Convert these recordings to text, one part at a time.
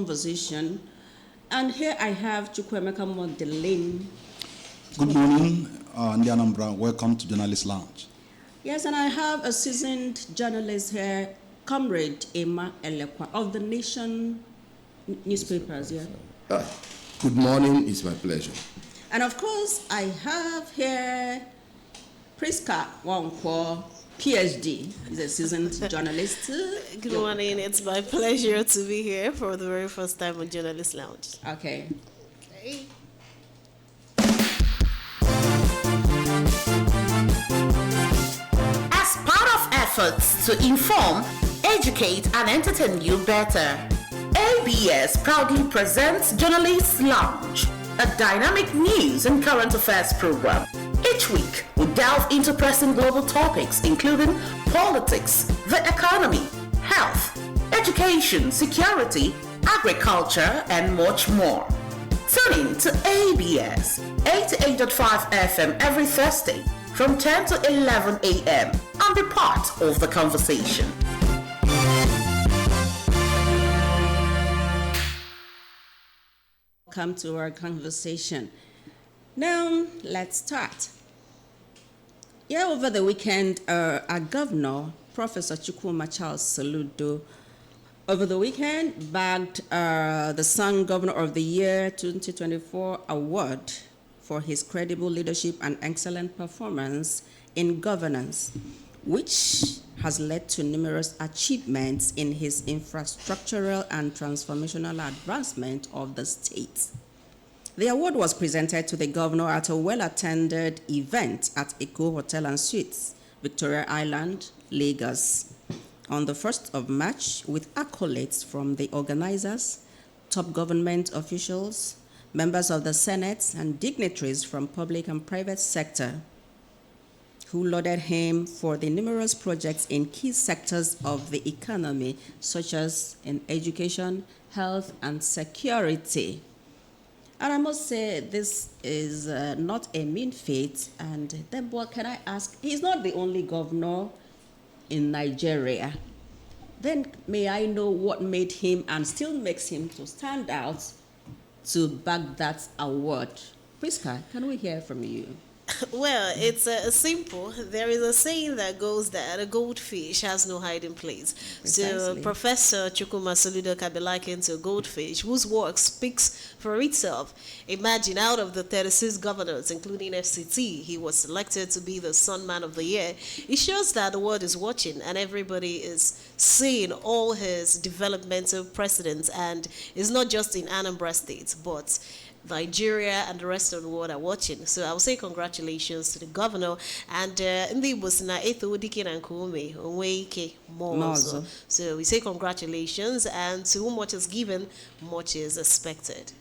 conversation. And here I have Chukwemeka Magdalene. Good morning, the Anambra. Welcome to Journalist Lounge. Yes, and I have a seasoned journalist here, Comrade Emma Elekwa of the Nation newspapers. Yeah. Good morning, it's my pleasure. And of course, I have here Priska Wankwo, PhD. He's a seasoned journalist. Good morning, it's my pleasure to be here for the very first time on Journalist Lounge. Okay. As part of efforts to inform, educate, and entertain you better, ABS proudly presents Journalist Lounge, a dynamic news and current affairs program. Each week, we delve into pressing global topics including politics, the economy, health, education, security, agriculture, and much more. Tune in to ABS 88.5 FM every Thursday from 10 to 11 a.m. and be part of the conversation. Come to our conversation. Now, let's start. Yeah, over the weekend, our governor, Professor Chukwuma Charles Soludo, over the weekend bagged the Sun Governor of the Year 2024 award for his credible leadership and excellent performance in governance, which has led to numerous achievements in his infrastructural and transformational advancement of the state. The award was presented to the governor at a well-attended event at Eco Hotel and Suites, Victoria Island, Lagos, on the 1st of March, with accolades from the organizers, top government officials, members of the Senate, and dignitaries from public and private sector, who lauded him for the numerous projects in key sectors of the economy, such as in education, health, and security. And I must say, this is not a mean feat. And then, what can I ask? He's not the only governor in Nigeria. Then may I know what made him and still makes him to stand out to bag that award? Priska, can we hear from you? Well, it's simple. There is a saying that goes that a goldfish has no hiding place. Precisely. So Professor Chukwuma Soludo can be likened to a goldfish whose work speaks for itself. Imagine, out of the 36 governors, including FCT, he was selected to be the Sun Man of the Year. It shows that the world is watching and everybody is seeing all his developmental precedents, and it's not just in Anambra State, but Nigeria and the rest of the world are watching. So I will say congratulations to the governor, and ndi busina etho dikin and kume onweike more. So we say congratulations, and to whom much is given, much is expected.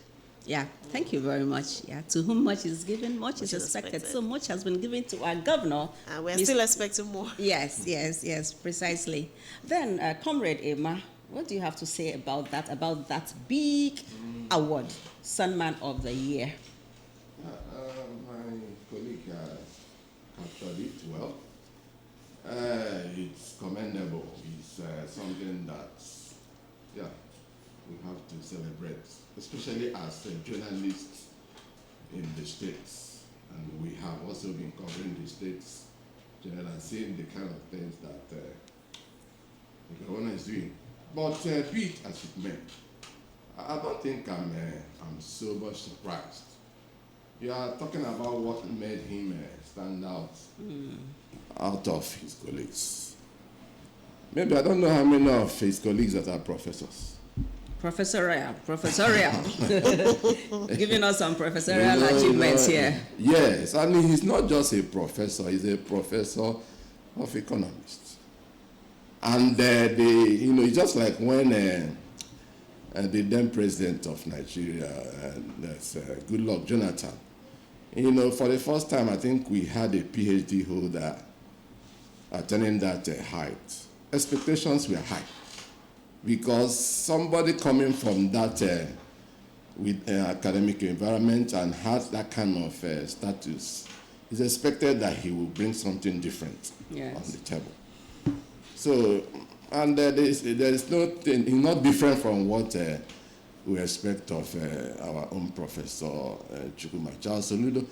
Yeah, thank you very much. Yeah, to whom much is given, much is expected. So much has been given to our governor. And we're still expecting more. Yes, precisely. Then, Comrade Emma, what do you have to say about that big award, Sun Man of the Year? My colleague captured it well. It's commendable. It's something that, we have to celebrate, especially as journalists in the States. And we have also been covering the States, and seeing the kind of things that the governor is doing. But be it as it may, I don't think I'm so much surprised. You are talking about what made him stand out of his colleagues. Maybe I don't know how many of his colleagues that are professors. Professorial. Giving us some professorial achievements here. Yes, and he's not just a professor, he's a professor of economics. And it's just like when the then president of Nigeria, that's Goodluck Jonathan, for the first time, I think we had a PhD holder attaining that height. Expectations were high, because somebody coming from that with academic environment and has that kind of status, it's expected that he will bring something different on the table. So, and there is no thing, not different from what with respect of our own Professor Chukwuma Charles Soludo.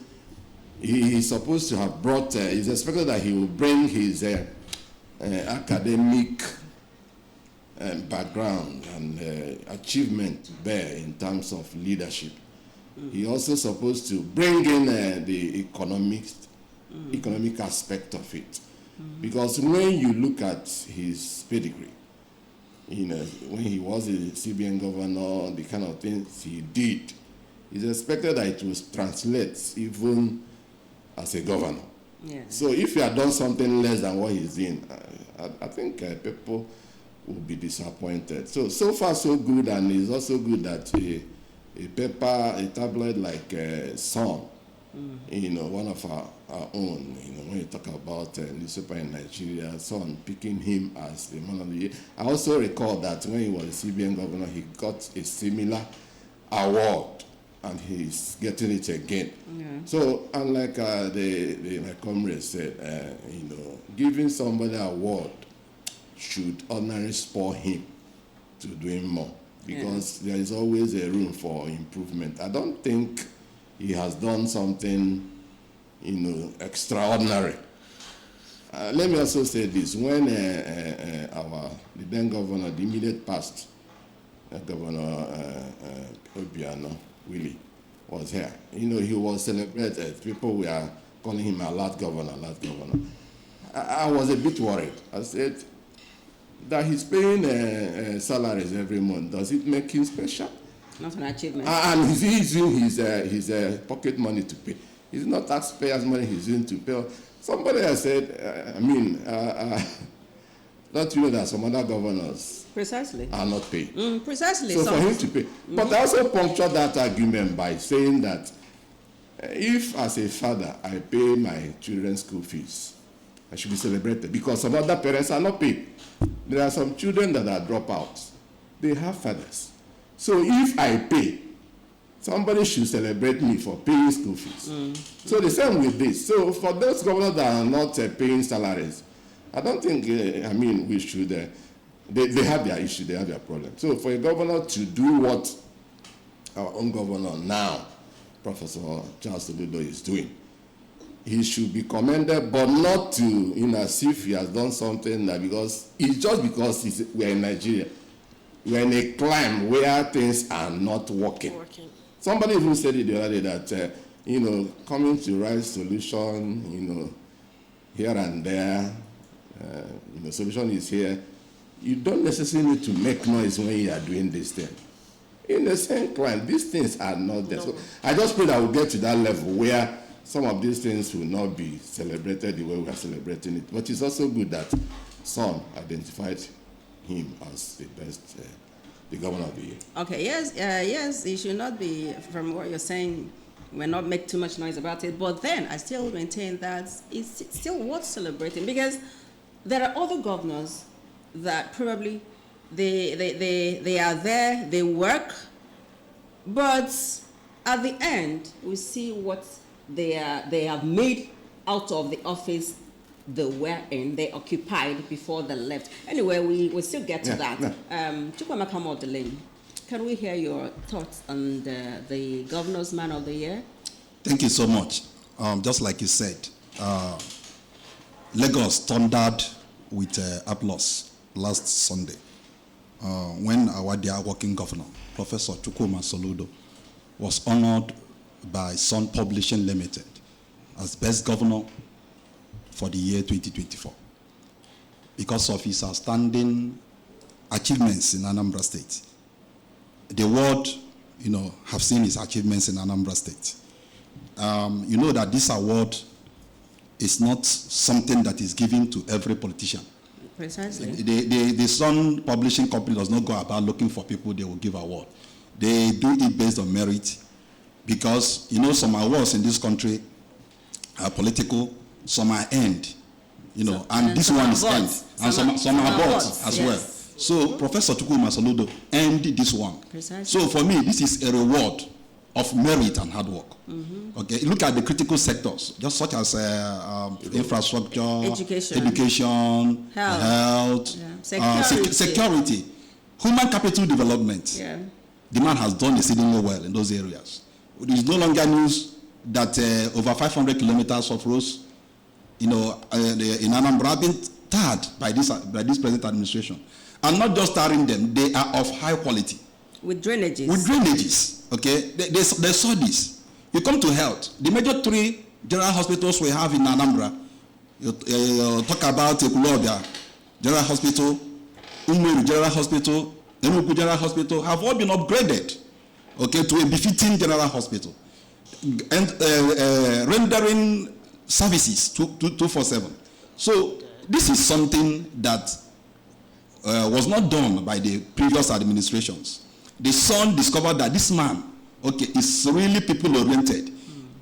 He is supposed to have brought, it's expected that he will bring his academic background and achievement to bear in terms of leadership. He also supposed to bring in the economic aspect of it. Because when you look at his pedigree, when he was a CBN governor, the kind of things he did, it's expected that it will translate even as a governor. Yeah. So if he had done something less than what he's doing, I think people will be disappointed. So far so good, and it's also good that a tabloid like Sun, one of our own, when you talk about newspaper in Nigeria, Sun picking him as the man of the year. I also recall that when he was a CBN governor, he got a similar award, and he's getting it again. Yeah. So, unlike my comrade said, giving somebody an award should ordinarily spur him to doing more, because there is always a room for improvement. I don't think he has done something, extraordinary. Let me also say this: when the then governor, the immediate past Governor Obiano Willie was here, he was celebrated. People were calling him a last governor. I was a bit worried. I said that he's paying salaries every month. Does it make him special? Not an achievement. And he's using his pocket money to pay. It's not taxpayers' money he's using to pay. Somebody has said, don't you know that some other governors Precisely are not paid? Precisely. So for him to pay. But I also punctured that argument by saying that if as a father I pay my children's school fees, I should be celebrated, because some other parents are not paid. There are some children that are dropouts. They have fathers. So if I pay, somebody should celebrate me for paying school fees. So the same with this. So for those governors that are not paying salaries, I don't think, we should, they have their issue, they have their problem. So for a governor to do what our own governor now, Professor Charles Soludo, is doing, he should be commended, but not to, as if he has done something that because we're in Nigeria. We're in a climb where things are not working. Somebody even said it the other day that, coming to right solution, here and there, solution is here. You don't necessarily need to make noise when you are doing this thing. In the same climb, these things are not there. No. So I just pray that we'll get to that level where some of these things will not be celebrated the way we are celebrating it. But it's also good that some identified him as the best, the governor of the year. Okay, yes, it should not be, from what you're saying, we're not make too much noise about it, but then I still maintain that it's still worth celebrating, because there are other governors that probably they are there, they work, but at the end we see what they have made out of the office they were in, they occupied before they left. Anyway, we will still get to that. Chukwuma Kamodele, can we hear your thoughts on the Governor's Man of the Year? Thank you so much. Just like you said, Lagos thundered with applause last Sunday when our dear working governor, Professor Chukwuma Soludo, was honored by Sun Publishing Limited as best governor for the year 2024 because of his outstanding achievements in Anambra State. The world, have seen his achievements in Anambra State. You know that this award is not something that is given to every politician. Precisely. The Sun Publishing Company does not go about looking for people they will give award. They do it based on merit, because some awards in this country are political, some are earned, and this one is earned, and some are bought as well. So Professor Chukwuma Soludo earned this one. Precisely. So for me, this is a reward of merit and hard work. Okay, look at the critical sectors, just such as infrastructure, education, health, security, human capital development. the man has done exceedingly well in those areas. It is no longer news that over 500 kilometers of roads, in Anambra have been tarred by this present administration. And not just tarring them, they are of high quality. With drainages. With drainages, okay? They saw this. You come to health. The major 3 general hospitals we have in Anambra, you talk about Ekulobia General Hospital, Umweru General Hospital, Enugu General Hospital, have all been upgraded, okay, to a befitting general hospital. And rendering services 247. So this is something that was not done by the previous administrations. The son discovered that this man, okay, is really people-oriented.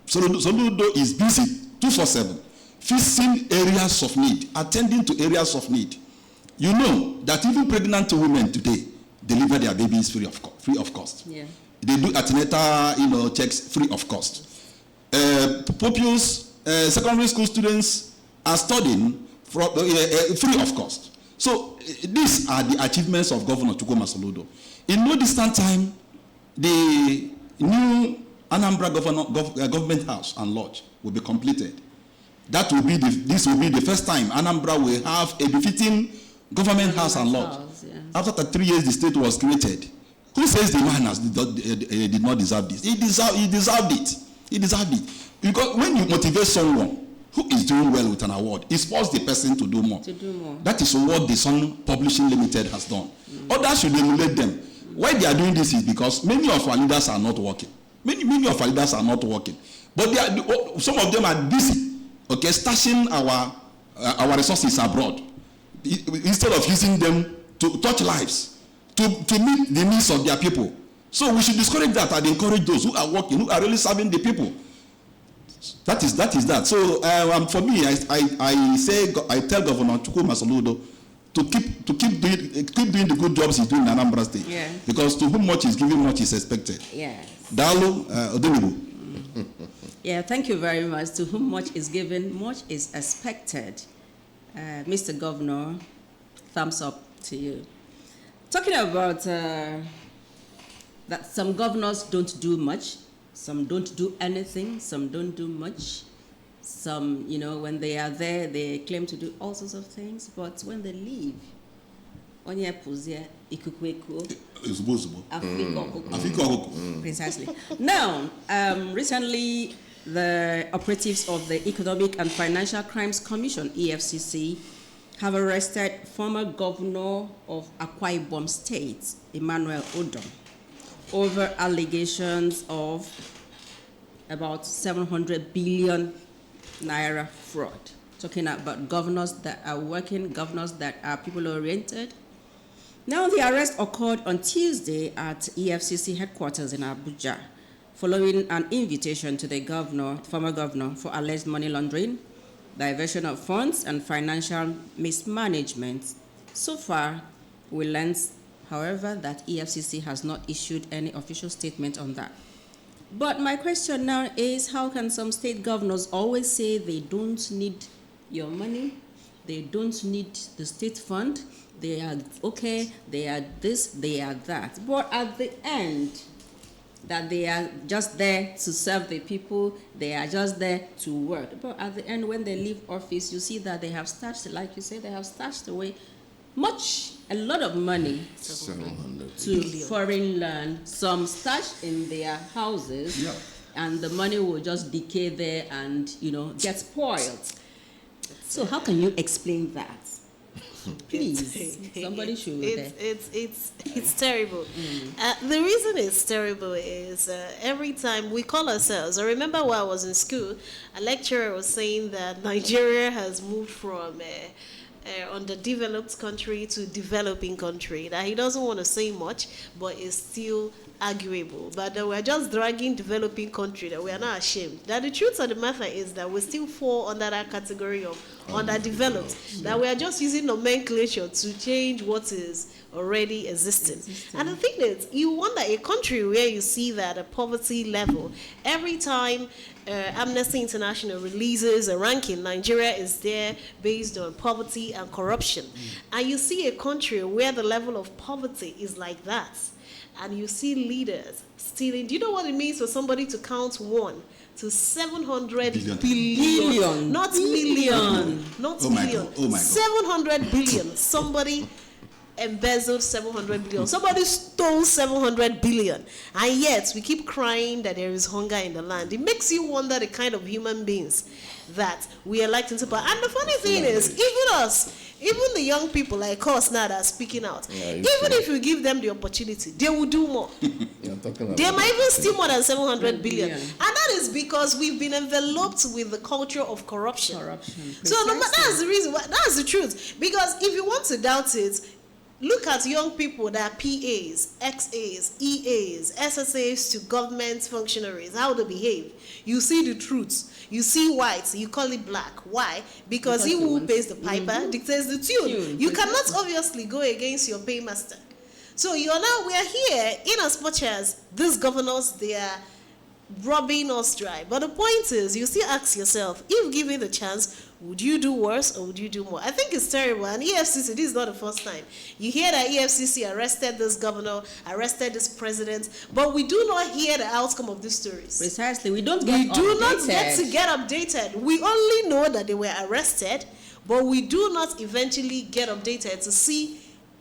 Soludo is busy 247, fixing areas of need, attending to areas of need. You know that even pregnant women today deliver their babies free of cost. Yeah. They do antenatal, checks free of cost. Pupils, secondary school students are studying free of cost. So these are the achievements of Governor Chukwuma Soludo. In no distant time, the new Anambra government house and lodge will be completed. This will be the first time Anambra will have a befitting government house and lodge. Yeah. After 3 years, the state was created. Who says the man did not deserve this? He deserved it. He deserved it. Because when you motivate someone who is doing well with an award, it spurs the person to do more. That is what the Sun Publishing Limited has done. Others should emulate them. Why they are doing this is because many of our leaders are not working. Many of our leaders are not working. But some of them are busy, okay, stashing our resources abroad instead of using them to touch lives, to meet the needs of their people. So we should discourage that and encourage those who are working, who are really serving the people. That is that. So for me, I tell Governor Chukwuma Soludo to keep doing the good jobs he's doing in Anambra State. Yeah. Because to whom much is given, much is expected. Yes. Dalu Odenibu. Yeah, thank you very much. To whom much is given, much is expected. Mr. Governor, thumbs up to you. Talking about that some governors don't do much, some don't do anything, some don't do much. Some, when they are there, they claim to do all sorts of things, but when they leave, precisely. Now, recently, the operatives of the Economic and Financial Crimes Commission, EFCC, have arrested former governor of Akwa Ibom State, Emmanuel Odom, over allegations of about 700 billion naira fraud. Talking about governors that are working, governors that are people-oriented. Now, the arrest occurred on Tuesday at EFCC headquarters in Abuja, following an invitation to the former governor, for alleged money laundering, diversion of funds, and financial mismanagement. So far, we learned, however, that EFCC has not issued any official statement on that. But my question now is, how can some state governors always say they don't need your money, they don't need the state fund, they are okay, they are this, they are that, but at the end, that they are just there to serve the people, they are just there to work. But at the end, when they leave office, you see that they have stashed, like you say, they have stashed away a lot of money to foreign land, some stashed in their houses, yeah, and the money will just decay there and, get spoiled. So how can you explain that? Please, somebody should. It's terrible. The reason it's terrible is every time we call ourselves. I remember when I was in school, a lecturer was saying that Nigeria has moved from underdeveloped country to developing country. That he doesn't want to say much, but it's still arguable. But we're just dragging developing country, that we are not ashamed. That the truth of the matter is that we still fall under that category of underdeveloped. That we are just using nomenclature to change what is already existing. And the thing is, you wonder, a country where you see that a poverty level, every time Amnesty International releases a ranking, Nigeria is there based on poverty and corruption. And you see a country where the level of poverty is like that. and you see leaders stealing. Do you know what it means for somebody to count 1 to 700 billion? Not million. Not million. Oh my God. 700 billion. Somebody embezzled 700 billion. Somebody stole 700 billion. And yet, we keep crying that there is hunger in the land. It makes you wonder the kind of human beings that we elect into power. And the funny thing is, even us, even the young people like us now that are speaking out, even if you give them the opportunity, they will do more. They might even steal more than 700 billion. And that is because we've been enveloped with the culture of corruption. So that's the reason why, that's the truth. Because if you want to doubt it, look at young people that are PAs, XAs, EAs, SSAs to government functionaries, how they behave. You see the truth. You see whites, you call it black. Why? Because he who pays the piper dictates the tune. You cannot obviously go against your paymaster. So we are here in as much as these governors, they are robbing us dry. But the point is, you still ask yourself, if given the chance, would you do worse or would you do more? I think it's terrible. And EFCC, this is not the first time. You hear that EFCC arrested this governor, arrested this president, but we do not hear the outcome of these stories. Precisely. We do not get updated. We only know that they were arrested, but we do not eventually get updated to see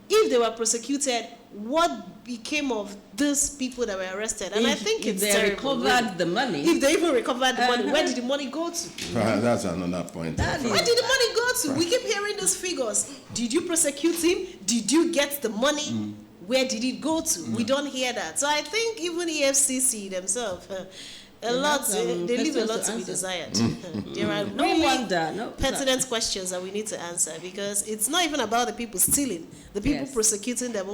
if they were prosecuted, what became of these people that were arrested. And I think it's terrible. If they recovered the money. If they even recovered the money, where did the money go to? That's another point. Where did the money go to? We keep hearing these figures. Did you prosecute him? Did you get the money? Where did it go to? We don't hear that. So I think even EFCC themselves, they leave a lot to be desired. There are really pertinent questions that we need to answer, because it's not even about the people stealing, the people prosecuting them.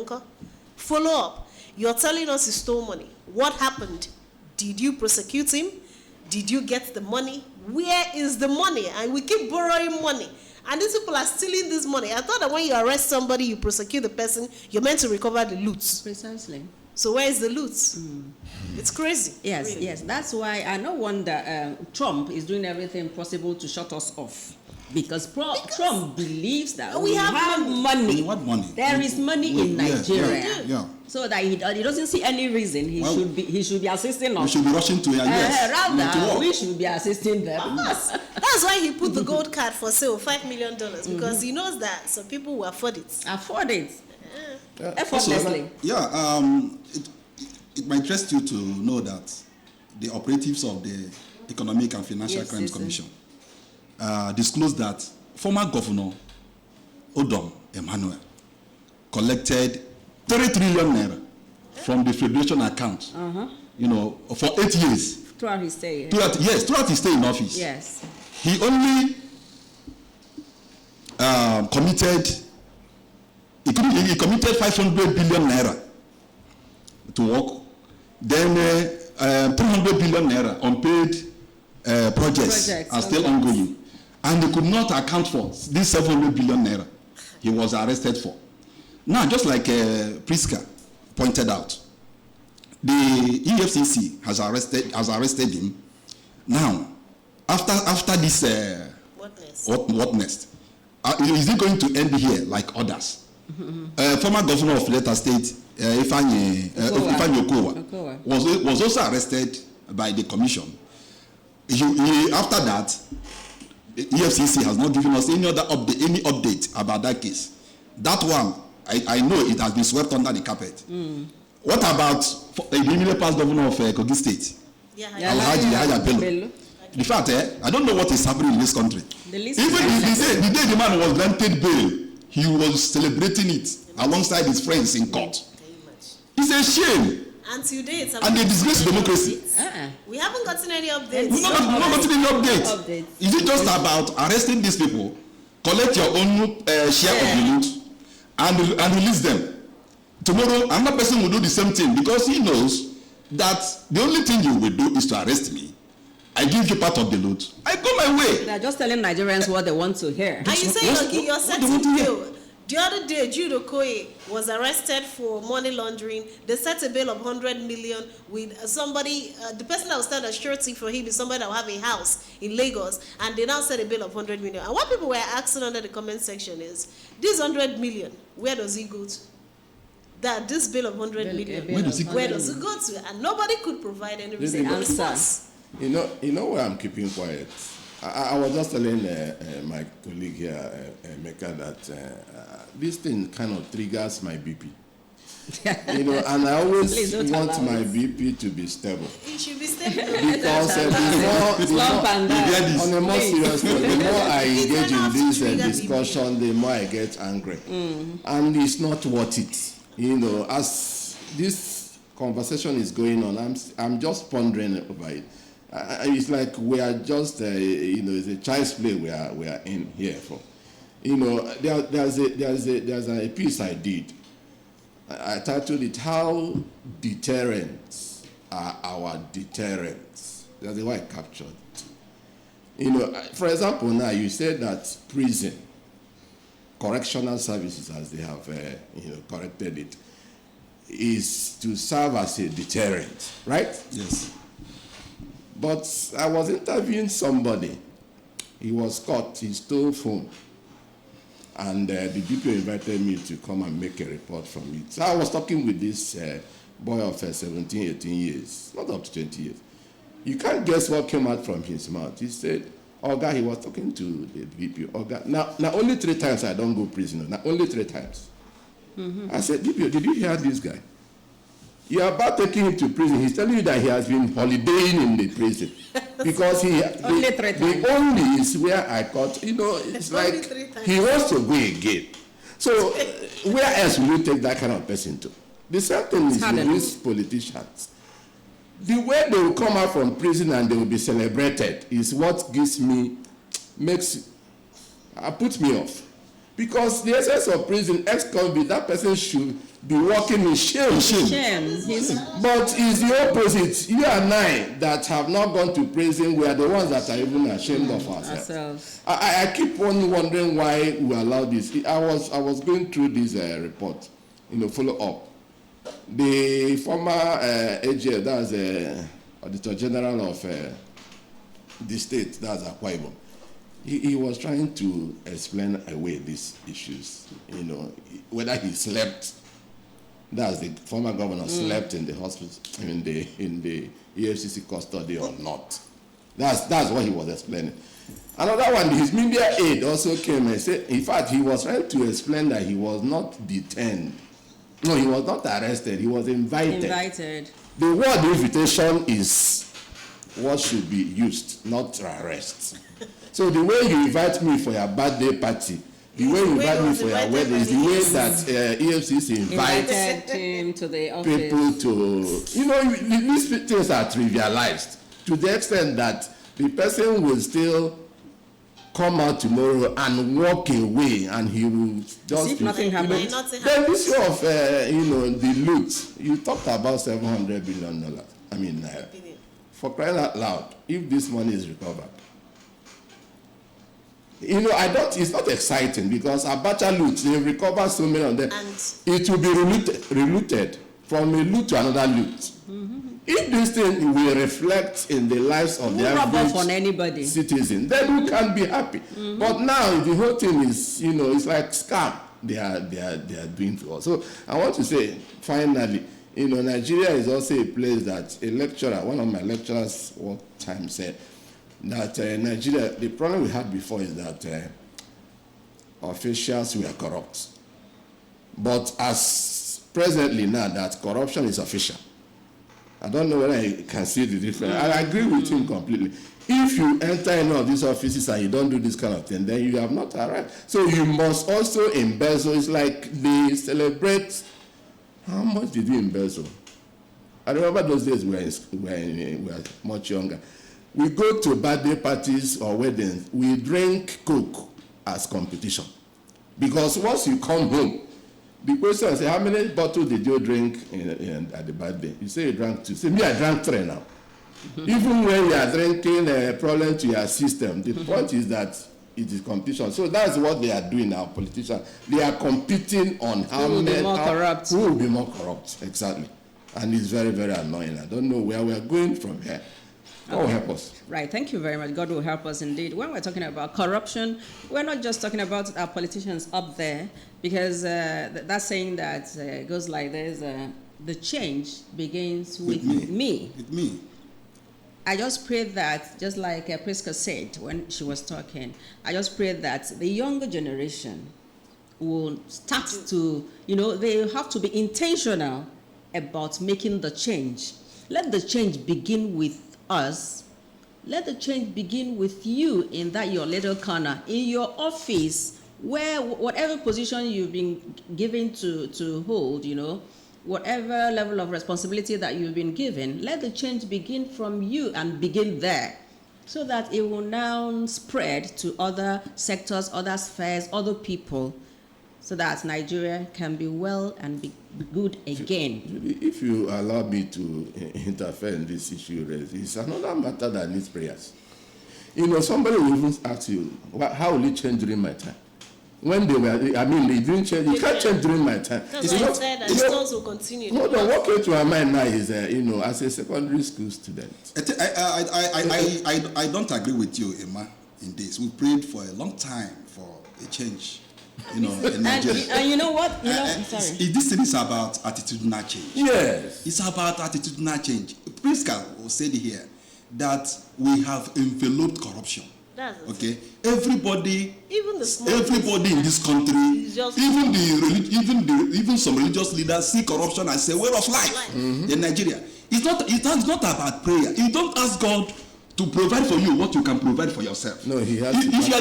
Follow up. You're telling us you stole money. What happened? Did you prosecute him? Did you get the money? Where is the money? And we keep borrowing money. And these people are stealing this money. I thought that when you arrest somebody, you prosecute the person, you're meant to recover the loot. Precisely. So where is the loot? It's crazy. Yes, really. yes. That's why I no wonder Trump is doing everything possible to shut us off. Because Trump believes that we have money. What money? There is money in Nigeria. Yeah. So that he doesn't see any reason he should be assisting us. We should be rushing to rather, we should be assisting them. That's why he put the gold card for sale, $5 million, because he knows that some people will afford it. Effortlessly. It might interest you to know that the operatives of the Economic and Financial Crimes Commission disclosed that former Governor Odom Emmanuel collected 3 trillion naira from the Federation account, for 8 years. Throughout his stay. Throughout his stay in office. Yes. He only committed 500 billion naira to work. Then 300 billion naira unpaid projects are still ongoing. And they could not account for this 700 billion naira he was arrested for. Now, just like Priska pointed out, the EFCC has arrested him. Now, after this what next? Is it going to end here like others? Former governor of Delta State, Ifeanyi Okowa, was also arrested by the commission. After that, the EFCC has not given us any update about that case. That one, I know it has been swept under the carpet. What about the immediate past governor of Kogi State? Alhaji Bello. In fact, I don't know what is happening in this country. Even the day the man was granted bail, he was celebrating it alongside his friends in court. It's a shame. Until date, and they disgrace democracy. We haven't gotten any updates. We've not gotten any updates. Is it just about arresting these people, collect your own share of the loot, and release them? Tomorrow, another person will do the same thing, because he knows that the only thing you will do is to arrest me. I give you part of the loot. I go my way. They're just telling Nigerians what they want to hear. And you say you're setting bail. The other day, Jude Okoye was arrested for money laundering. They set a bail of 100 million with somebody, the person that was standing as surety for him is somebody that will have a house in Lagos, and they now set a bail of 100 million. And what people were asking under the comment section is, this 100 million, where does it go to? that this bill of 100 million, Where does where does it go to? And nobody could provide any reasonable answer. response. You know why I'm keeping quiet? I was just telling my colleague here, Mecca, that this thing kind of triggers my BP. And I always want my BP to be stable. It should be stable. Because on a more serious note, the more I engage in this discussion, the more I get angry. And it's not worth it. As this conversation is going on, I'm just pondering over it. It's like we are just, it's a child's play we are in here for. There's a piece I did. I titled it, How Deterrents Are Our Deterrents. That's the way I captured it. For example, now you said that prison, correctional services, as they have corrected it, is to serve as a deterrent, right? Yes. But I was interviewing somebody. He was caught, he stole phone. And the DPO invited me to come and make a report from it. So I was talking with this boy of 17, 18 years, not up to 20 years. You can't guess what came out from his mouth. He said, Oga, he was talking to the DPO. Oga, now only 3 times I don't go prison. Now only 3 times. I said, DPO, did you hear this guy? You are about taking him to prison. He's telling you that he has been holidaying in the prison. Because the only is where I caught, it's like he wants to go again. So where else will you take that kind of person to? The same thing is with these politicians. The way they will come out from prison and they will be celebrated is what puts me off. Because the essence of prison, ex-convict, that person should be walking in shame. But it's the opposite. You and I that have not gone to prison, we are the ones that are even ashamed of ourselves. I keep on wondering why we allow this. I was going through this report, follow up. The former AGL, that's Auditor General of the state, that's Akwa Ibom. He was trying to explain away these issues, whether he slept, that's the former governor slept in the hospital, in the EFCC custody or not. That's what he was explaining. Another one, his media aide also came and said, in fact, he was trying to explain that he was not detained. No, he was not arrested, he was invited. The word invitation is what should be used, not arrest. So the way you invite me for your birthday party, the way you invite me for your wedding is the way that EFCC invites him to the office. People to, these things are trivialized to the extent that the person will still come out tomorrow and walk away and he will just... if nothing happened. Then this issue of, the loot, you talked about $700 billion. I mean, for crying out loud, if this money is recovered, it's not exciting because Abacha loot, they recover so many of them. And it will be reluted from a loot to another loot. If this thing will reflect in the lives of the average citizen, then we can be happy. But now the whole thing is, it's like scam they are doing to us. So I want to say, finally, Nigeria is also a place that a lecturer, one of my lecturers one time said, that Nigeria, the problem we had before is that officials were corrupt. But as presently now that corruption is official, I don't know whether you can see the difference. I agree with him completely. If you enter any of these offices and you don't do this kind of thing, then you have not arrived. So you must also embezzle. It's like they celebrate. How much did you embezzle? I remember those days we were much younger. We go to birthday parties or weddings, we drink Coke as competition. Because once you come home, the question is, how many bottles did you drink at the birthday? You say you drank 2. Say, me, I drank 3 now. Even when you are drinking a problem to your system, the point is that it is competition. So that's what they are doing now, politicians. They are competing on who will be more corrupt. Who will be more corrupt, exactly. And it's very, very annoying. I don't know where we are going from here. God will help us. Right, thank you very much. God will help us indeed. When we're talking about corruption, we're not just talking about our politicians up there, because that saying that goes like this, the change begins with me. With me. I just pray that, just like Priska said when she was talking, I just pray that the younger generation will start to, they have to be intentional about making the change. Let the change begin with us. Let the change begin with you in that your little corner, in your office, where whatever position you've been given to hold, whatever level of responsibility that you've been given, let the change begin from you and begin there, so that it will now spread to other sectors, other spheres, other people, so that Nigeria can be well and be good again. If you allow me to interfere in this issue, it's another matter that needs prayers. Somebody will even ask you, how will it change during my time? When they didn't change. You can't change during my time. That's why I said that stores will continue. Hold on, what came to my mind now is, as a secondary school student. I don't agree with you, Emma, in this. We prayed for a long time for a change, in Nigeria. And you know what? Sorry. This thing is about attitudinal change. Yes. It's about attitudinal change. Priska said here that we have enveloped corruption. Okay, everybody, even everybody in this country, even some religious leaders see corruption as a way of life in Nigeria. It's not about prayer. You don't ask God to provide for you what you can provide for yourself. No, he has. If you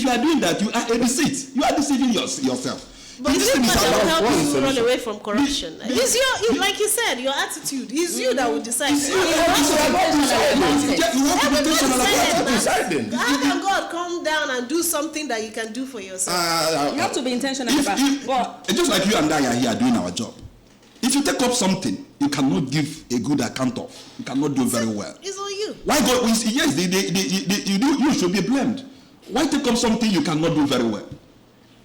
are doing that, you are a deceit. You are deceiving yourself. But this is will help you run away from corruption. It's your, like you said, your attitude. It's you that will decide. How can God come down and do something that you can do for yourself? You have to be intentional about it. Just like you and I are here doing our job. If you take up something you cannot give a good account of, you cannot do very well. It's on you. Why God? Yes, you should be blamed. Why take up something you cannot do very well?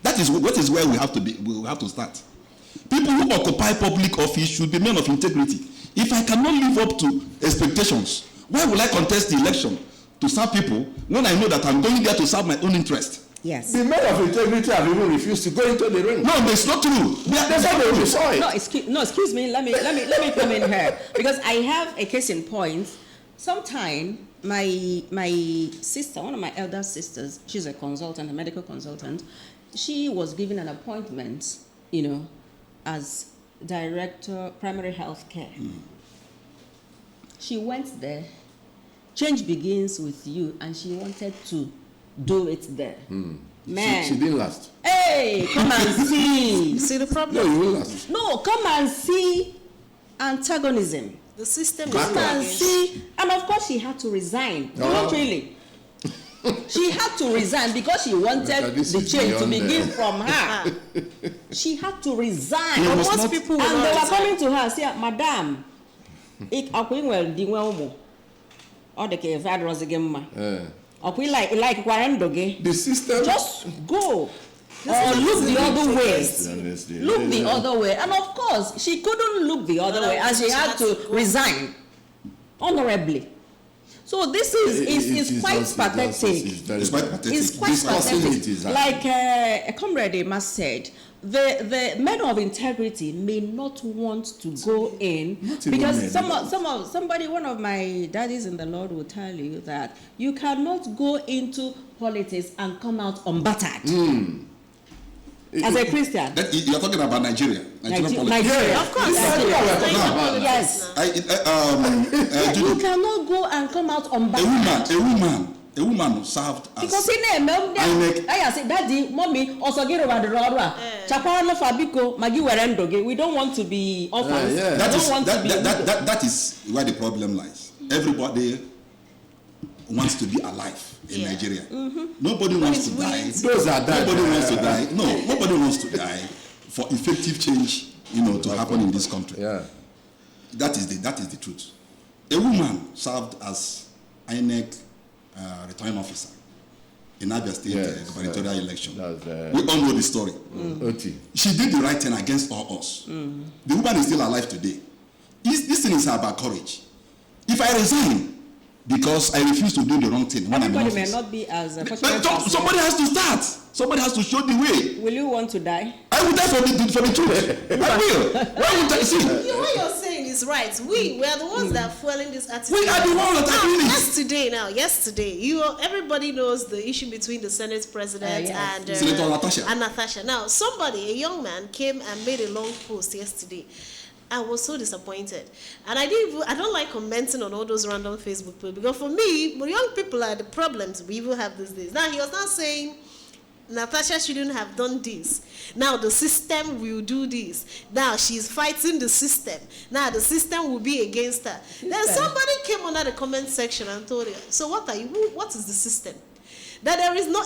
That is where we have to be. We have to start. People who occupy public office should be men of integrity. If I cannot live up to expectations, why will I contest the election to serve people when I know that I'm going there to serve my own interest? Yes. The men of integrity have even refused to go into the ring. No, it's not true. That's how they saw it. Excuse me. Let me come in here, because I have a case in point. Sometime my sister, one of my elder sisters, she's a consultant, a medical consultant. She was given an appointment, as director primary health care. She went there. Change begins with you, and she wanted to do it there. Man, she didn't last. Hey, come and see. See the problem? No, you won't last. No, come and see antagonism. The system is Come and see, and of course she had to resign. Not really. She had to resign because she wanted the change to begin from her. She had to resign. And most people and they were coming to her, say, Madam, it or the cave was again. Like the system just go. Or look the other way. Look the other way. And of course, she couldn't look the other way, and she had to resign honorably. So this is quite pathetic. It's quite pathetic. It's quite pathetic. Like a comrade Emma said, the men of integrity may not want to go in, because somebody, one of my daddies in the Lord will tell you that you cannot go into politics and come out unbattered. As a Christian. You're talking about Nigeria. Nigeria, of course. Yes. You cannot go and come out unbattered. A woman served as because I said, Daddy, Mommy, also get over the road. Chapano Fabico, Magi Werendoge. We don't want to be orphans. That is where the problem lies. Everybody wants to be alive in Nigeria. Nobody wants to die. Nobody wants to die. No, nobody wants to die for effective change, to happen in this country. Yeah. That is the truth. A woman served as INEC returning officer in Abia State gubernatorial election. We all know the story. She did the right thing against all us. The woman is still alive today. This thing is about courage. If I resign, because I refuse to do the wrong thing when I'm in Everybody may office. not be as But fortunate as somebody has to start. Somebody has to show the way. Will you want to die? I will die for the truth. I will. Why would I see? What you're saying is right. We are the ones that are fueling this attitude. We are the ones that are doing it. Yesterday, everybody knows the issue between the Senate president Yes. and Senator Natasha. And Natasha. Now, a young man, came and made a long post yesterday. I was so disappointed, and I don't like commenting on all those random Facebook posts, because for me, young people are the problems we even have these days. Now he was not saying Natasha shouldn't have done this. Now the system will do this. Now she's fighting the system. Now the system will be against her. Then somebody came under the comment section and told her, so what is the system? That there is no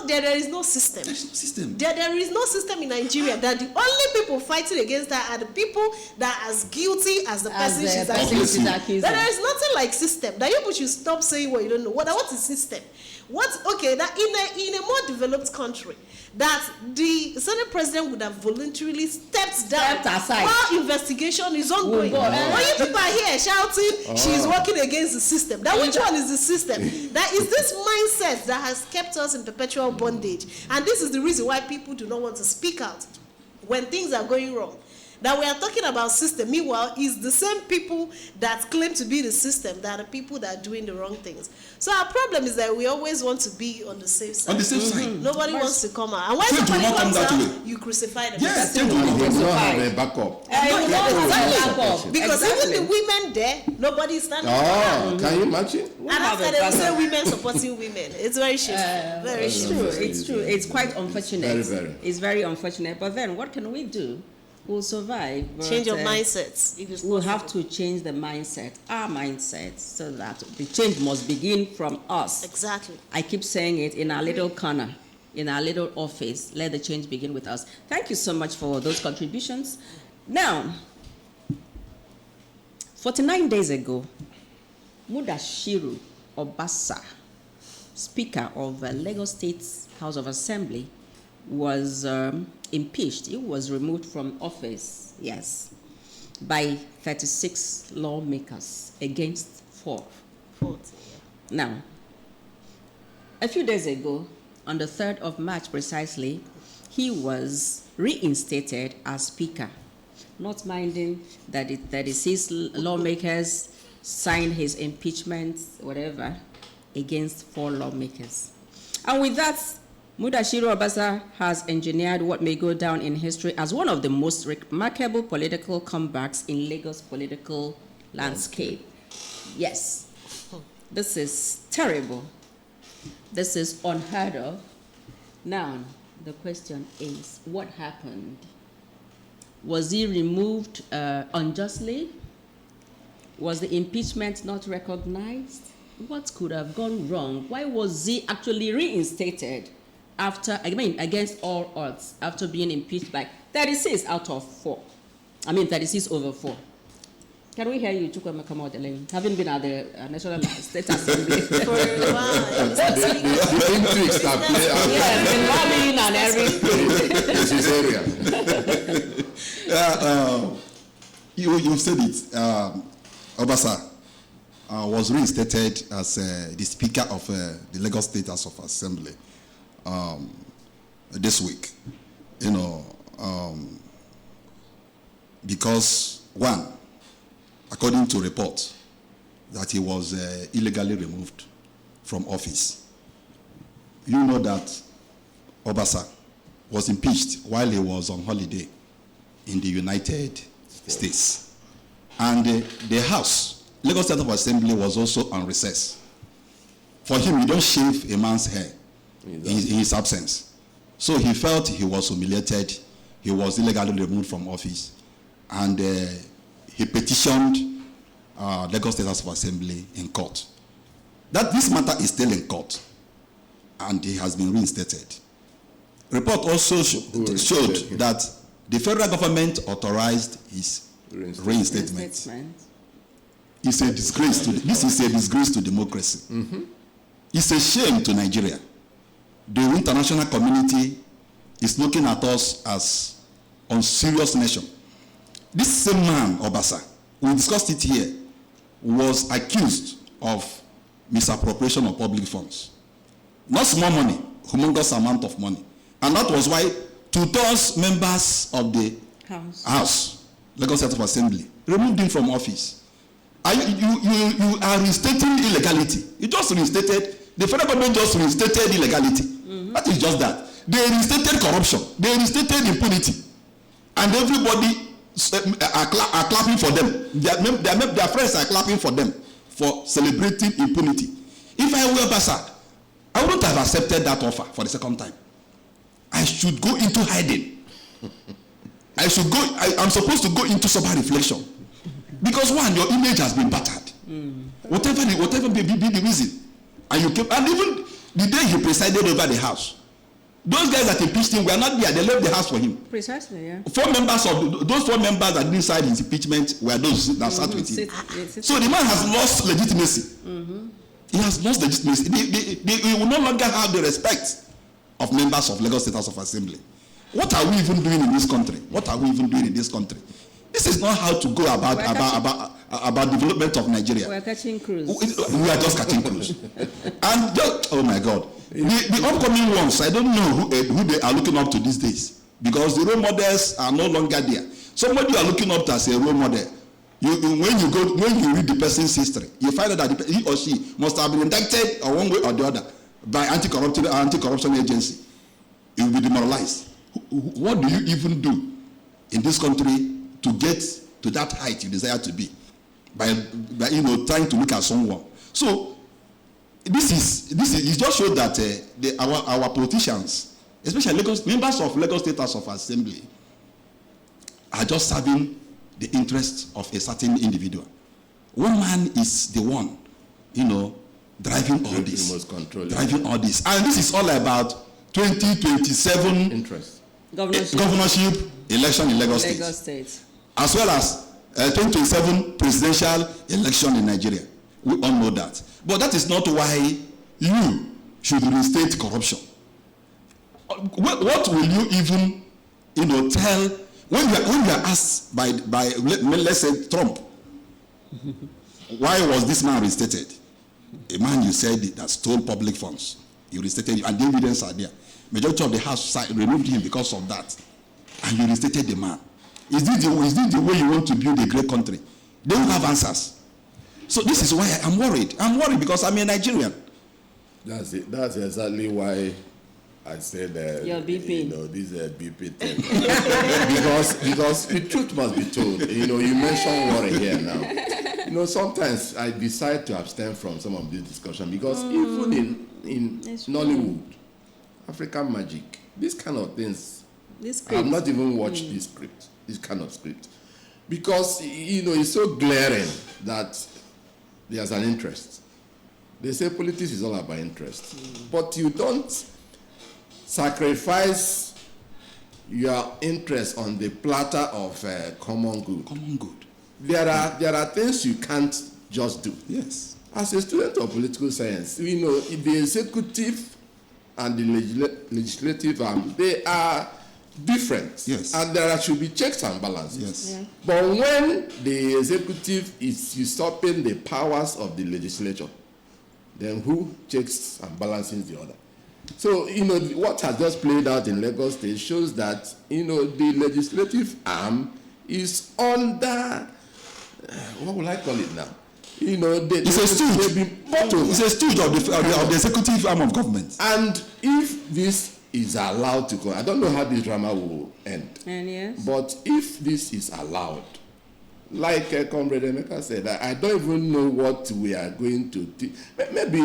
system. There's no system. There is no system in Nigeria. That the only people fighting against her are the people that are as guilty as the person she's accusing. That there is nothing like system. That you should stop saying what you don't know. What is system? That in a more developed country, that the Senate president would have voluntarily stepped aside while investigation is ongoing. When you people are here shouting, she's working against the system. That which one is the system? That is this mindset that has kept us in perpetual bondage. And this is the reason why people do not want to speak out when things are going wrong. That we are talking about system. Meanwhile, it's the same people that claim to be the system that are the people that are doing the wrong things. So our problem is that we always want to be on the safe side. On the safe side. Nobody wants to come out. And when Change somebody will not come comes that out, way. you crucify them. Yes, You don't have a backup. Because even the women there, nobody is standing around. Can you imagine? And after they will say women supporting women. It's very shameful. Very shameful. It's true. It's quite unfortunate. Very, very. It's very unfortunate. But then, what can we do? We'll survive. But, Change your mindsets. If it's We'll have possible. to change the mindset, our mindset, so that the change must begin from us. Exactly. I keep saying it in our little corner, in our little office. Let the change begin with us. Thank you so much for those contributions. Now, 49 days ago, Mudashiru Obasa, Speaker of Lagos State House of Assembly, was impeached. He was removed from office, yes, by 36 lawmakers against 4. Now, a few days ago, on the 3rd of March precisely, he was reinstated as Speaker, not minding that 36 lawmakers signed his impeachment, whatever, against 4 lawmakers. And with that, Mudashiru Obasa has engineered what may go down in history as one of the most remarkable political comebacks in Lagos' political landscape. Yes, this is terrible. This is unheard of. Now, the question is, what happened? Was he removed unjustly? Was the impeachment not recognized? What could have gone wrong? Why was he actually reinstated against all odds, after being impeached by 36 out of 4? 36 over 4. Can we hear you, Chukwuma Kamodele, having been at the National State Assembly? For a while. The intrigues that play out. Yes, the lobbying and everything. It's his area. You said it. Obasa was reinstated as the Speaker of the Lagos State House of Assembly this week. Because, one, according to reports, that he was illegally removed from office. You know that Obasa was impeached while he was on holiday in the United States. And the House, Lagos State House of Assembly, was also on recess. For him, you don't shave a man's hair in his absence. So he felt he was humiliated. He was illegally removed from office. And he petitioned Lagos State House of Assembly in court. That this matter is still in court, and he has been reinstated. Report also showed that the federal government authorized his reinstatement. It's a disgrace to this is a disgrace to democracy. Mm-hmm. It's a shame to Nigeria. The international community is looking at us as unserious nation. This same man, Obasa, we discussed it here, was accused of misappropriation of public funds. Not small money, humongous amount of money. And that was why 2/3 members of the House, Lagos State Assembly, removed him from office. You are restating illegality. You just restated, the federal government just restated illegality. That is just that. They restated corruption. They restated impunity. And everybody are clapping for them. Their friends are clapping for them for celebrating impunity. If I were Basa, I wouldn't have accepted that offer for the second time. I should go into hiding. I'm supposed to go into sober reflection. Because one, your image has been battered. Whatever may be the reason. And even the day he presided over the House, those guys that impeached him were not there. They left the House for him. Precisely, yeah. Those 4 members that didn't sign his impeachment were those that sat with him. So the man has lost legitimacy. He has lost legitimacy. He will no longer have the respect of members of Lagos State House of Assembly. What are we even doing in this country? What are we even doing in this country? This is not how to go about development of Nigeria. We're catching cruise. We are just catching cruise. And just, oh my God. The upcoming ones, I don't know who they are looking up to these days. Because the role models are no longer there. Somebody you are looking up to as a role model, when you read the person's history, you find out that he or she must have been indicted or one way or the other by anti-corruption agency. It will be demoralized. What do you even do in this country to get to that height you desire to be by trying to look at someone? So this is it just shows that our politicians, especially members of Lagos State House of Assembly, are just serving the interests of a certain individual. One man is the one, driving all this. Driving all this. And this is all about 2027 interest. Governorship election in Lagos State. As well as 2027 presidential election in Nigeria. We all know that. But that is not why you should reinstate corruption. What will you even, tell when you are asked by let's say Trump, why was this man reinstated? A man you said that stole public funds. You reinstated him, and the evidence are there. Majority of the House removed him because of that, and you reinstated the man. Is this the way you want to build a great country? They don't have answers. So this is why I'm worried. I'm worried because I'm a Nigerian. That's it. That's exactly why I said your BP. This is a BP thing. because the truth must be told. You mentioned worry here now. Sometimes I decide to abstain from some of this discussion because even in Nollywood, African magic, these kind of things, I have not even watched this kind of script. Because, it's so glaring that there's an interest. They say politics is all about interest. But you don't sacrifice your interest on the platter of common good. Common good. There are things you can't just do. Yes. As a student of political science, the executive and the legislative arm, they are different. Yes. And there should be checks and balances. Yes. Yeah. But when the executive is usurping the powers of the legislature, then who checks and balances the other? So, what has just played out in Lagos State shows that, the legislative arm is under, what will I call it now? It's a stooge. It's a stooge of the executive arm of government. And if this is allowed to go, I don't know how this drama will end. And yes. But if this is allowed, like Comrade Emeka said, I don't even know what we are going to teach. Maybe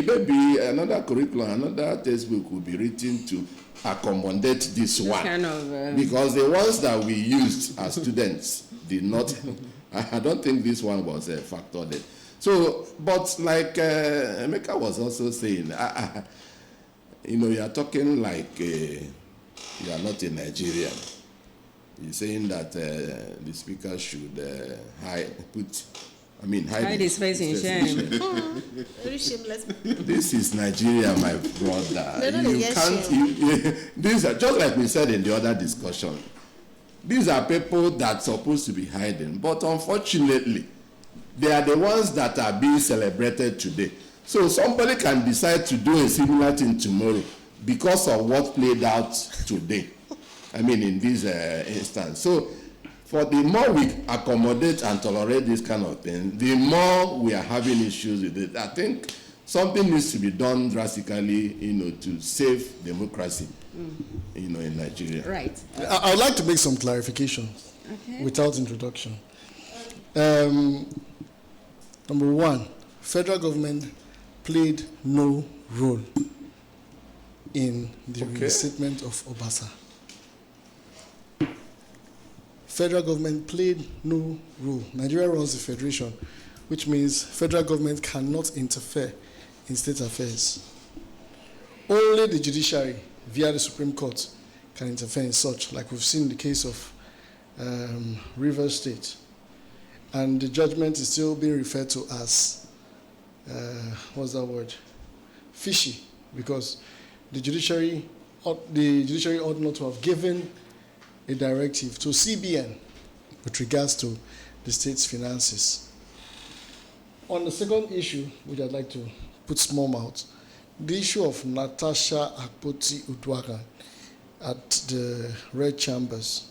another curriculum, another textbook will be written to accommodate this one. Kind of, because the ones that we used as students did not. I don't think this one was factored in. So, but like Emeka was also saying, you are talking like you are not a Nigerian. You're saying that the speaker should hide his face in shame. Very shameless. This is Nigeria, my brother. No, You can't. These are just like we said in the other discussion. These are people that are supposed to be hiding, but unfortunately, they are the ones that are being celebrated today. So somebody can decide to do a similar thing tomorrow because of what played out today. I mean, in this instance. So for the more we accommodate and tolerate this kind of thing, the more we are having issues with it. I think something needs to be done drastically, to save democracy, in Nigeria. Right. I would like to make some clarifications without introduction. Number one, federal government played no role in the reinstatement of Obasa. Federal government played no role. Nigeria runs the federation, which means federal government cannot interfere in state affairs. Only the judiciary, via the Supreme Court, can interfere in such, like we've seen in the case of Rivers State. And the judgment is still being referred to as, what's that word? Fishy, because the judiciary ought not to have given a directive to CBN with regards to the state's finances. On the second issue, which I'd like to put small mouth, the issue of Natasha Akpoti-Uduaghan at the Red Chambers.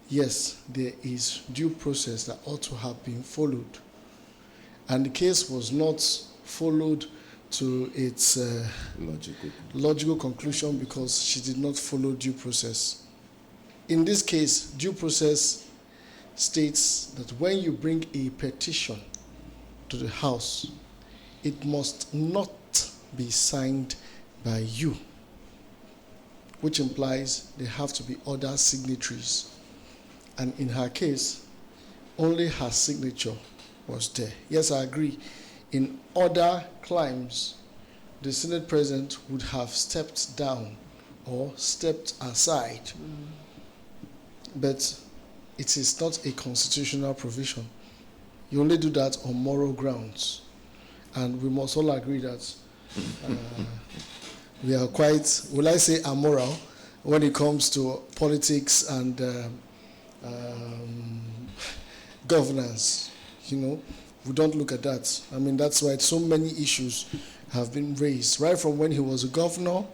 Yes, there is due process that ought to have been followed. And the case was not followed to its logical conclusion because she did not follow due process. In this case, due process states that when you bring a petition to the House, it must not be signed by you, which implies there have to be other signatories. And in her case, only her signature was there. Yes, I agree. In other climes, the Senate President would have stepped down or stepped aside. But it is not a constitutional provision. You only do that on moral grounds. And we must all agree that we are quite, will I say, amoral when it comes to politics and governance. We don't look at that. I mean, that's why so many issues have been raised, right from when he was a governor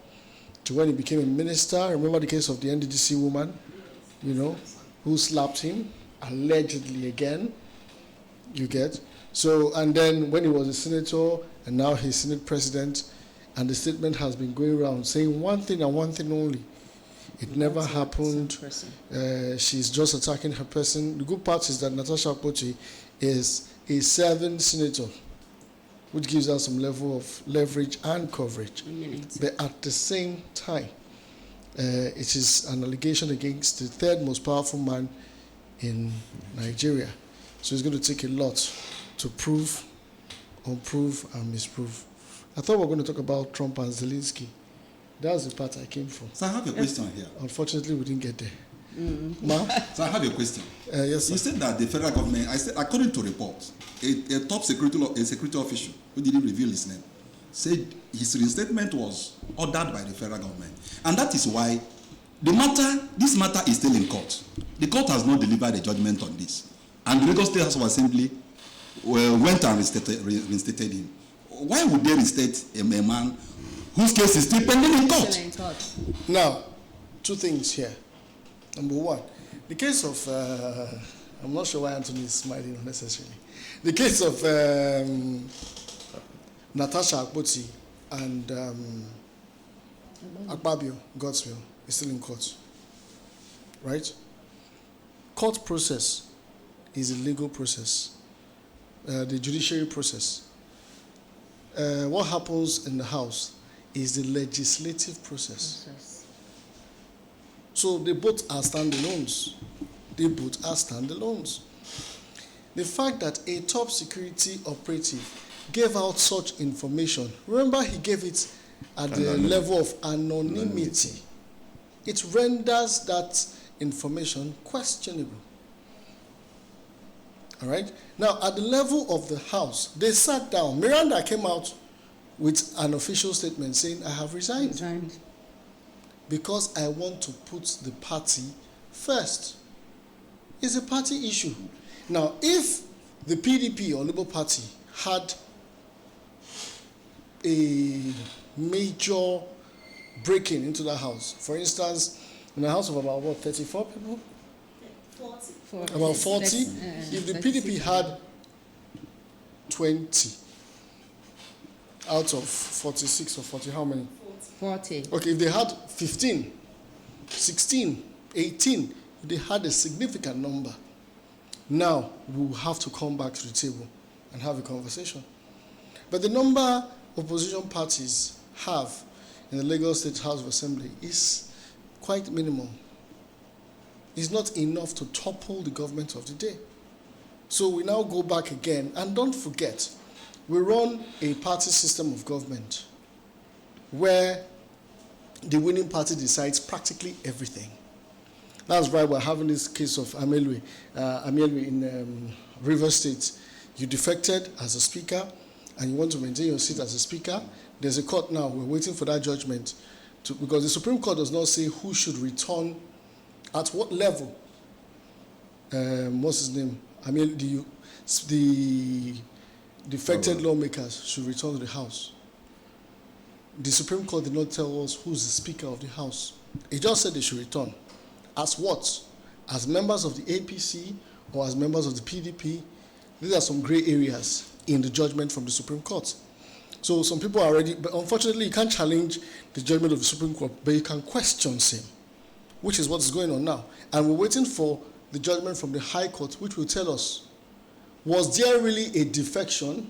to when he became a minister. Remember the case of the NDDC woman, who slapped him, allegedly again, you get? So, and then when he was a senator, and now he's Senate President, and the statement has been going around saying one thing and one thing only. It never happened. She's just attacking her person. The good part is that Natasha Akpoti is a serving senator, which gives her some level of leverage and coverage. But at the same time, it is an allegation against the third most powerful man in Nigeria. So it's going to take a lot to prove, unprove, and misprove. I thought we were going to talk about Trump and Zelensky. That's the part I came from. So I have a question here. Unfortunately, we didn't get there. Ma? So I have a question. Yes, sir. You said that the federal government, I said, according to reports, a top security official, who didn't reveal his name, said his reinstatement was ordered by the federal government. And that is why this matter is still in court. The court has not delivered a judgment on this. And the Lagos State House of Assembly went and reinstated him. Why would they reinstate a man whose case is still pending in court? Now, two things here. Number one, the case of, I'm not sure why Anthony is smiling unnecessarily. The case of Natasha Akpoti and Akpabio, Godswill, is still in court. Right? Court process is a legal process, the judiciary process. What happens in the House is the legislative process. So they both are standalones. The fact that a top security operative gave out such information, remember he gave it at the level of anonymity. It renders that information questionable. All right? Now, at the level of the House, they sat down. Miranda came out with an official statement saying, I have resigned. Because I want to put the party first. It's a party issue. Now, if the PDP or Labour Party had a major breaking into that house. For instance, in a house of about, 34 people? 40. About 40. If the PDP had 20 out of 46 or 40, how many? 40. Okay, if they had 15, 16, 18, if they had a significant number, now we'll have to come back to the table and have a conversation. But the number opposition parties have in the Lagos State House of Assembly is quite minimal. It's not enough to topple the government of the day. So we now go back again, and don't forget, we run a party system of government where the winning party decides practically everything. That's why we're having this case of Amelwe in Rivers State. You defected as a speaker, and you want to maintain your seat as a speaker. There's a court now. We're waiting for that judgment, because the Supreme Court does not say who should return, at what level. What's his name? The defected lawmakers should return to the House. The Supreme Court did not tell us who's the Speaker of the House. It just said they should return. As what? As members of the APC or as members of the PDP? These are some gray areas in the judgment from the Supreme Court. So some people are already, but unfortunately you can't challenge the judgment of the Supreme Court, but you can question him, which is what is going on now. And we're waiting for the judgment from the High Court, which will tell us, was there really a defection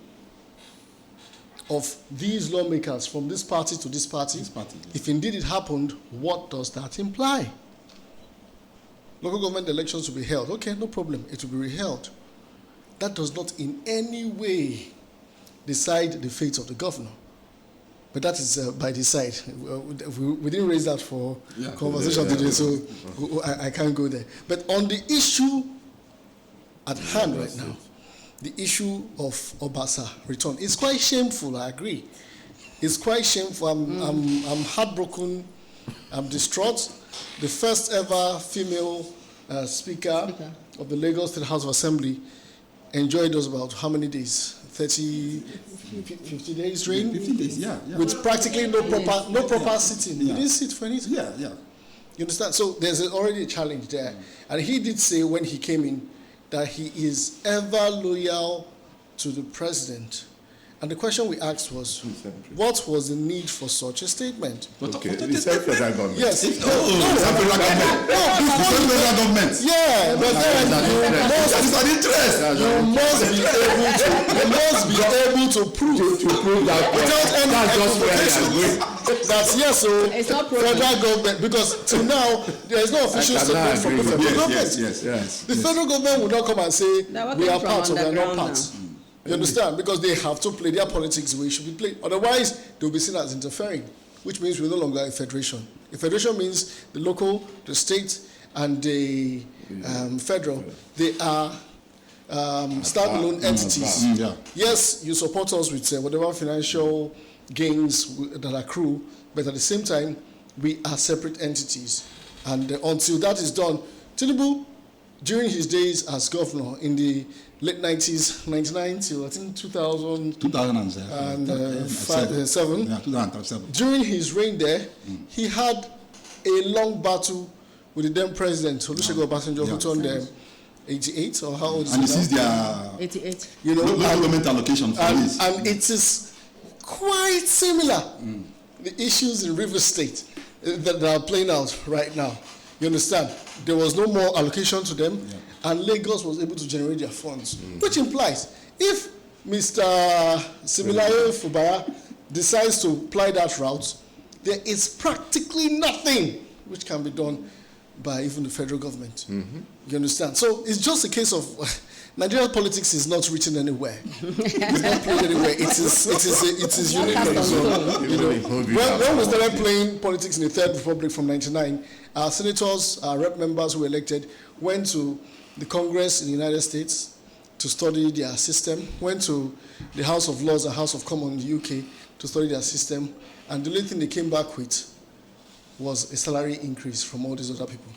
of these lawmakers from this party to this party? If indeed it happened, what does that imply? Local government elections will be held. Okay, no problem. It will be reheld. That does not in any way decide the fate of the governor. But that is by the side. We didn't raise that for conversation today, so I can't go there. But on the issue at hand right now, the issue of Obasa return, it's quite shameful, I agree. It's quite shameful. I'm heartbroken. I'm distraught. The first ever female speaker of the Lagos State House of Assembly enjoyed us about how many days? 50 days reign? 50 days, yeah. With practically no proper sitting. He didn't sit for anything. Yeah. You understand? So there's already a challenge there. And he did say when he came in that he is ever loyal to the president. And the question we asked was, what was the need for such a statement? Okay, the federal government. Yes. federal government. Yeah, but then you must be able to prove that without any explanation that yes, so federal government, because till now there is no official statement from the federal government. Yes. The federal government will not come and say we are part or we are not part. Now. You understand? Because they have to play their politics the way it should be played. Otherwise, they'll be seen as interfering, which means we're no longer a federation. A federation means the local, the state, and the federal. They are standalone entities. Yes, you support us with whatever financial gains that accrue, but at the same time, we are separate entities. And until that is done, Tinubu, during his days as governor in the late 90s, 99 till I think 2007. 2007. During his reign there, he had a long battle with the then president, Olusegun Obasanjo, who turned 88 or how old is he? And this is their 88. local government allocation for this. And it is quite similar. The issues in Rivers State that are playing out right now. You understand? There was no more allocation to them, and Lagos was able to generate their funds, which implies if Mr. Similayo Fubara decides to apply that route, there is practically nothing which can be done by even the federal government. You understand? So it's just a case of Nigerian politics is not written anywhere. It's not played anywhere. It is unique. When we started playing politics in the Third Republic from '99, our senators, our rep members who were elected, went to the Congress in the United States to study their system, went to the House of Lords and House of Commons in the UK to study their system, and the only thing they came back with was a salary increase from all these other people.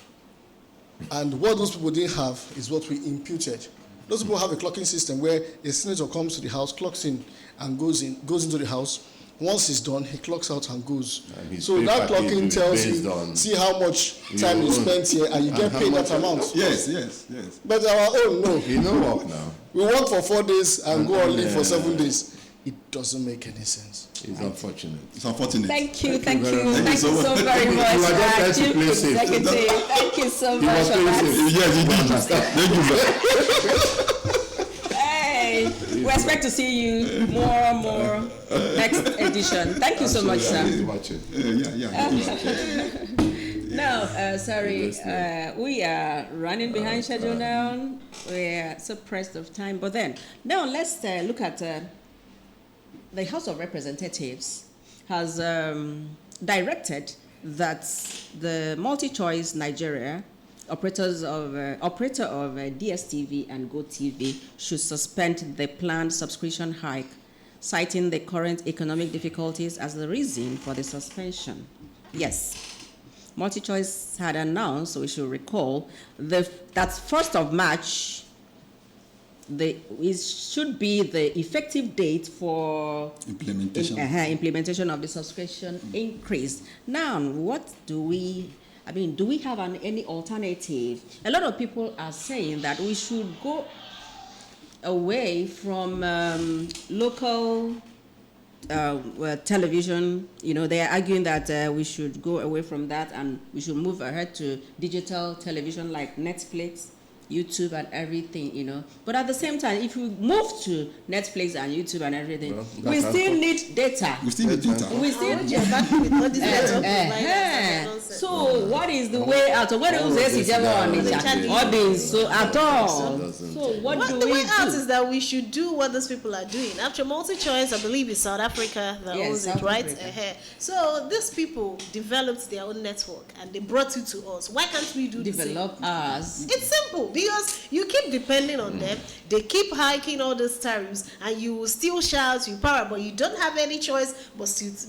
And what those people didn't have is what we imputed. Those people have a clocking system where a senator comes to the House, clocks in, and goes into the House. Once it's done, he clocks out and goes. And So that clocking tells based you, on see how much time you spent here, and you get paid that amount. Yes. But our own, no. He no work now. We work for 4 days and go on leave for 7 days. It doesn't make any sense. It's unfortunate. It's unfortunate. Thank you very much. thank you so very You much, are just trying to Chief play safe. Executive. Thank you so He much was for playing that. safe. Yes, you did. Thank you, sir. Hey, we expect to see you more next edition. Thank you so much, sir. He's watching. Yeah. No, sorry, we are running behind schedule now. We are so pressed of time. But then, now let's look at the House of Representatives has directed that the multi-choice Nigeria operator of DSTV and GoTV should suspend the planned subscription hike, citing the current economic difficulties as the reason for the suspension. Yes. MultiChoice had announced, so we should recall, that 1st of March, it should be the effective date for implementation of the subscription increase. Now, what do we have any alternative? A lot of people are saying that we should go away from local television. They are arguing that we should go away from that and we should move ahead to digital television like Netflix, YouTube and everything, But at the same time, if we move to Netflix and YouTube and everything, we still need data. We still need data. We still So what is the way out? What at all? So what do the we way out do? is that we should do what these people are doing. After MultiChoice, I believe it's South Africa that owns it, South right? Africa. So these people developed their own network and they brought it to us. Why can't we do the same? Develop ours. It's simple because you keep depending on them, they keep hiking all these tariffs, and you will still shout, you power, but you don't have any choice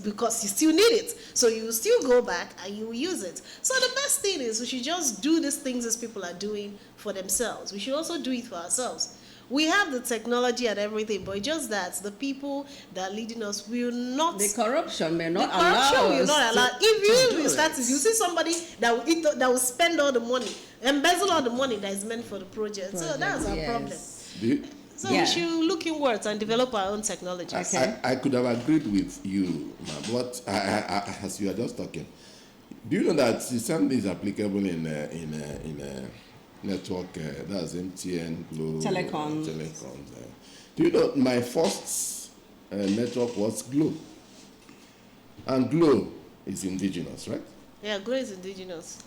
because you still need it. So you will still go back and you will use it. So the best thing is we should just do these things as people are doing for themselves. We should also do it for ourselves. We have the technology and everything, but it's just that the people that are leading us will not. The corruption may not The corruption allow will us not allow. to If do you start it. to, you see somebody that will spend all the money, embezzle all the money that is meant for the project. So that's our problem. So Yeah. we should look inwards and develop our own technology. Okay. I could have agreed with you, ma'am, but as you are just talking, do you know that something is applicable in network, that's MTN, Glo, Telecoms. Do you know my first network was Glo? And Glo is indigenous, right? Yeah, Glo is indigenous.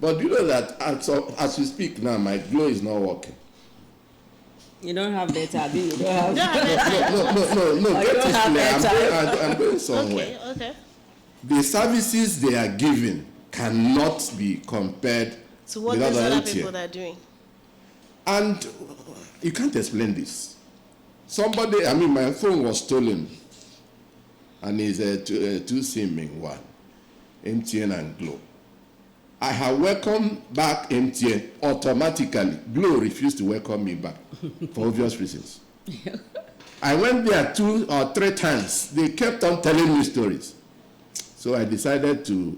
But do you know that as we speak now, my Glo is not working? You don't have data, do you? You don't have No, Oh, get you this don't have clear. data. I'm going somewhere. Okay. The services they are giving cannot be compared So what with these other other MTN. people are doing? And you can't explain this. My phone was stolen, and it's a two SIM in one, MTN and Glo. I have welcomed back MTN automatically. Glo refused to welcome me back for obvious reasons. I went there 2 or 3 times. They kept on telling me stories. So I decided to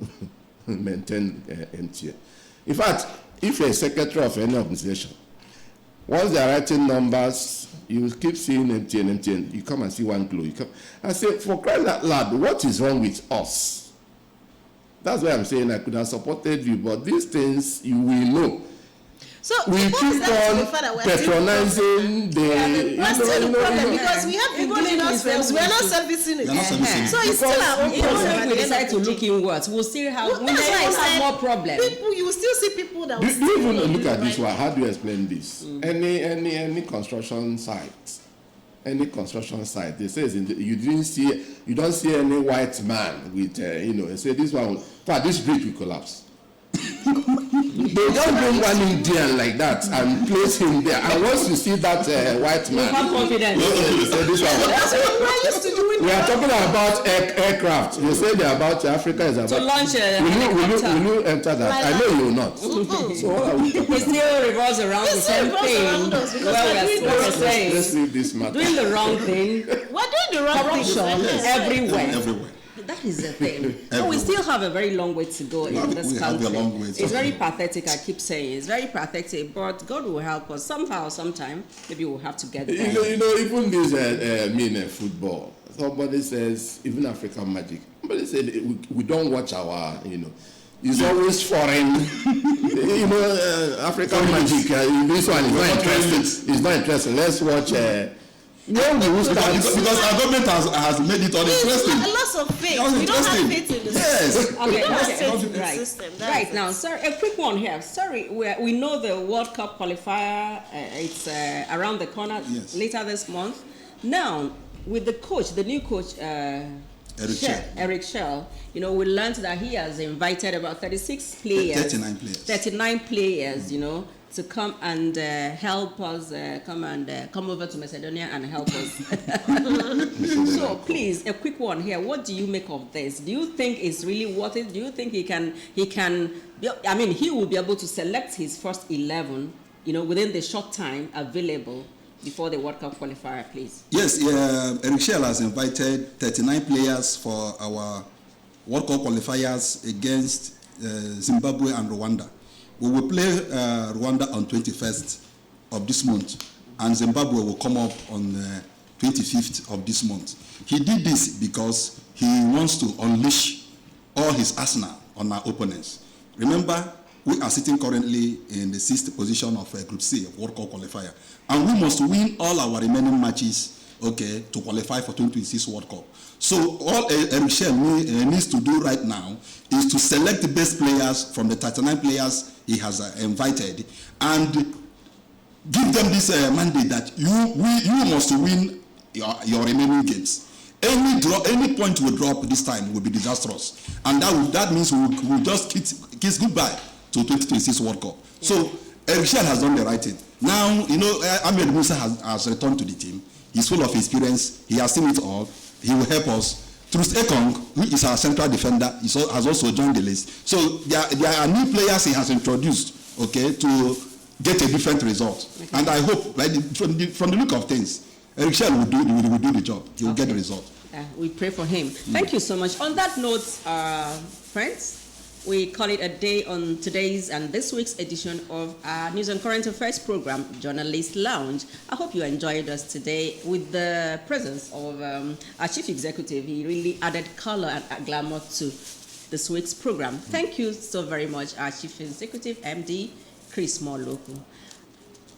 maintain MTN. In fact, if you're a secretary of any organization, once they're writing numbers, you keep seeing MTN, you come and see one Glo. I say, for crying out loud, what is wrong with us? That's why I'm saying I could have supported you, but these things you will know. So We what is keep that to on the fact that we're still patronizing the. We're still the problem because we have Even indigenous if firms, we're not servicing it. You're not servicing it. So it's still our own Even problem. if at we the end decide of to the look day. inwards, we'll still have, Well, we that's why I may said have more problems. People, you will still see people that Do will you even still look do at the this right one? How do you explain this? Any construction site, they say you don't see any white man with they say this one, this bridge will collapse. They just bring one Indian like that and place him there. And once you see that white man, have confidence. So this one. That's what we're used to doing. We are talking about aircraft. You say they're about Africa is about To launch a will you enter that? Like I know you will not. So what are we talking It still revolves around the same revolves thing. around us because Well, we're doing we're Let's saying leave this matter. doing the wrong thing, We're doing the wrong corruption thing. everywhere. Everywhere. That is the thing. So we still have a very long way to go in this We have a country. long way to It's very go. pathetic, I keep saying. It's very pathetic, but God will help us. Somehow, sometime, maybe we'll have to get there. You know, even this football. Somebody says, even African magic. Somebody said we don't watch our, it's always foreign. African magic. This one is not interesting. It's not interesting. Let's watch. Because our government has made it uninteresting. Lots of faith. That was We don't have interesting. faith in the Yes. system. Okay, We don't have okay, faith in the right. system. That's Right it. now, sorry, a quick one here. Sorry, we know the World Cup qualifier. It's around the corner Yes. later this month. Now, with the coach, the new coach, Eric Schell, we learned that he has invited about 36 players, 39 players. 39 players, to come and help us, come over to Macedonia and help us. So please, a quick one here. What do you make of this? Do you think it's really worth it? Do you think he will be able to select his first 11, within the short time available before the World Cup qualifier, please? Yes, Eric Schell has invited 39 players for our World Cup qualifiers against Zimbabwe and Rwanda. We will play Rwanda on 21st of this month, and Zimbabwe will come up on the 25th of this month. He did this because he wants to unleash all his arsenal on our opponents. Remember, we are sitting currently in the 6th position of Group C of World Cup qualifier, and we must win all our remaining matches, to qualify for 2026 World Cup. So all Eric Schell needs to do right now is to select the best players from the 39 players he has invited and give them this mandate that you must win your remaining games. Any point we drop this time will be disastrous, and that means we'll just kiss goodbye to 2026 World Cup. Yeah. So Eric Schell has done the right thing. Now, Ahmed Musa has returned to the team. He's full of experience. He has seen it all. He will help us. Truth Ekong, who is our central defender, has also joined the list. So there are new players he has introduced, to get a different result. Okay. And I hope, right, from the look of things, Eric Schell will do the job. He will get the result. We pray for him. Thank you so much. On that note, friends, we call it a day on today's and this week's edition of our News and Current Affairs program, Journalist Lounge. I hope you enjoyed us today with the presence of our Chief Executive. He really added color and glamour to this week's program. Thank you so very much, our Chief Executive, MD Chris Moloku.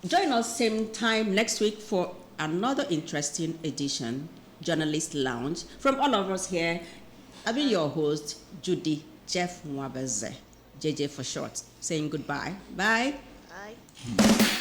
Join us same time next week for another interesting edition, Journalist Lounge. From all of us here, I've been your host, Judy Jeff Mwabeze, JJ for short, saying goodbye. Bye. Bye.